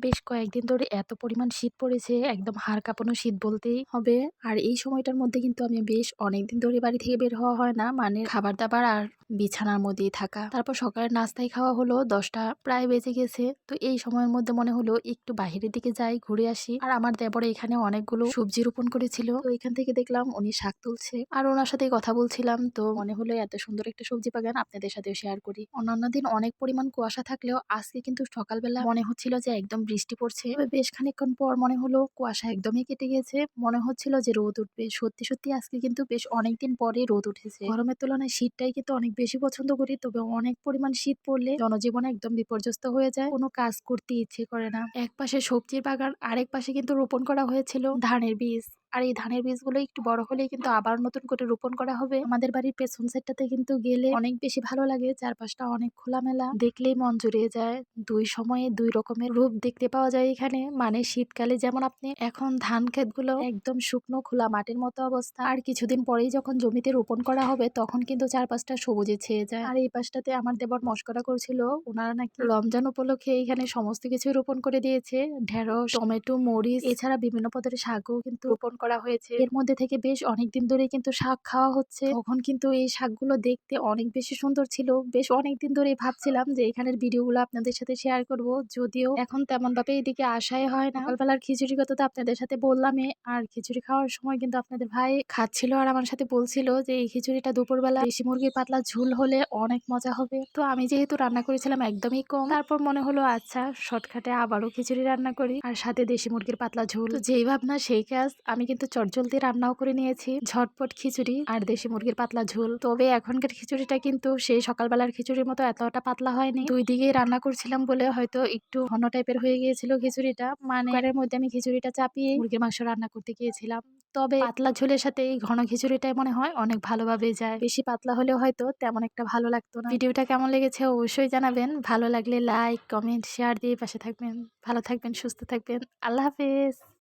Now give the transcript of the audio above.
বেশ কয়েকদিন ধরে এত পরিমাণ শীত পড়েছে, একদম হাড় কাঁপানো শীত বলতেই হবে। আর এই সময়টার মধ্যে কিন্তু আমি বেশ অনেকদিন ধরে বাড়ি থেকে বের হওয়া হয় না, মানে খাবার দাবার আর বিছানার মধ্যেই থাকা। তারপর সকালের নাস্তায় খাওয়া হলো, 10টা প্রায় বেজে গেছে। তো এই সময়ের মধ্যে মনে হলো একটু বাইরের দিকে যাই, ঘুরে আসি। আর আমার দেবরে এখানে অনেকগুলো সবজি রোপণ করেছিল, তো এখান থেকে দেখলাম উনি শাক তুলছে, আর ওনার সাথে কথা বলছিলাম। তো মনে হলো এত সুন্দর একটা সবজি বাগান আপনাদের সাথেও শেয়ার করি। অন্যান্য দিন অনেক পরিমাণ কুয়াশা থাকলেও আজকে কিন্তু সকালবেলা মনে হচ্ছিল যে একদম বৃষ্টি পড়ছে। তবে বেশ খানিকক্ষণ পর মনে হলো কুয়াশা একদমই কেটে গেছে, মনে হচ্ছিল যে রোদ উঠবে। সত্যি সত্যি আজকে কিন্তু বেশ অনেকদিন পরে রোদ উঠেছে। গরমের তুলনায় শীতটাই কিন্তু অনেক বেশি পছন্দ করি, তবে অনেক পরিমাণ শীত পড়লে জনজীবন একদম বিপর্যস্ত হয়ে যায়, কোনো কাজ করতে ইচ্ছে করে না। এক পাশে সবজির বাগান, আরেক পাশে কিন্তু রোপণ করা হয়েছিল ধানের বীজ। আর এই ধানের বীজগুলো একটু বড় হলেই কিন্তু আবার নতুন করে রোপণ করা হবে। আমাদের বাড়ির পেছন সাইডটাতে কিন্তু গেলে অনেক বেশি ভালো লাগে, চারপাশটা অনেক খোলামেলা, দেখলেই মন জুড়িয়ে যায়। দুই সময়ে দুই রকমের রূপ দেখতে পাওয়া যায় এখানে। মানে শীতকালে যেমন আপনি এখন ধান ক্ষেতগুলো একদম শুকনো খোলা মাটির মতো অবস্থা, আর কিছুদিন পরেই যখন জমিতে রোপণ করা হবে তখন কিন্তু চারপাশটা সবুজে ছেয়ে যায়। আর এই পাশটাতে আমার দেবর মশকরা করছিল, ওনারা নাকি রমজান উপলক্ষে এখানে সমস্ত কিছু রোপণ করে দিয়েছে। ঢেঁড়স, টমেটো, মরিচ, এছাড়া বিভিন্ন পদের শাকও কিন্তু রোপণ করা হয়েছে। এর মধ্যে থেকে বেশ অনেকদিন ধরে কিন্তু শাক খাওয়া হচ্ছে। তখন কিন্তু এই শাকগুলো দেখতে অনেক বেশি সুন্দর ছিল। বেশ অনেকদিন ধরেই ভাবছিলাম যে এখানের ভিডিওগুলো আপনাদের সাথে শেয়ার করব, যদিও এখন তেমন ভাবে এদিকে আসাই হয় না। সকালবেলার খিচুড়ি কথা তো আপনাদের সাথে বললামই, আর খিচুড়ি খাওয়ার সময় কিন্তু আপনাদের ভাই খাচ্ছিল আর আমার সাথে বলছিল যে এই খিচুড়িটা দুপুরবেলা দেশি মুরগির পাতলা ঝোল হলে অনেক মজা হবে। তো আমি যেহেতু রান্না করেছিলাম একদমই কম, তারপর মনে হলো আচ্ছা শর্টকাটে আবারও খিচুড়ি রান্না করি, আর সাথে দেশি মুরগির পাতলা ঝোল। তো যেই ভাবনা সেই কাজ, আমি কিন্তু চটজলদি রান্নাও করে নিয়েছি, ঝটপট খিচুড়ি আর দেশি মুরগির পাতলা ঝোল। তবে এখনকার খিচুড়িটা কিন্তু সেই সকালবেলার খিচুড়ির মতো এতটা পাতলা হয়নি। দুই দিকেই রান্না করছিলাম বলে হয়তো একটু ঘন টাইপের হয়ে গিয়েছিল খিচুড়িটা, মানে কুকারের মধ্যে আমি খিচুড়িটা চাপিয়ে মুরগির মাংস রান্না করতে গিয়েছিলাম। তবে পাতলা ঝোলের সাথে এই ঘন খিচুড়িটাই মনে হয় অনেক ভালোভাবে যায়, বেশি পাতলা হলেও হয়তো তেমন একটা ভালো লাগতো না। ভিডিওটা কেমন লেগেছে অবশ্যই জানাবেন, ভালো লাগলে লাইক, কমেন্ট, শেয়ার দিয়ে পাশে থাকবেন। ভালো থাকবেন, সুস্থ থাকবেন, আল্লাহ হাফেজ।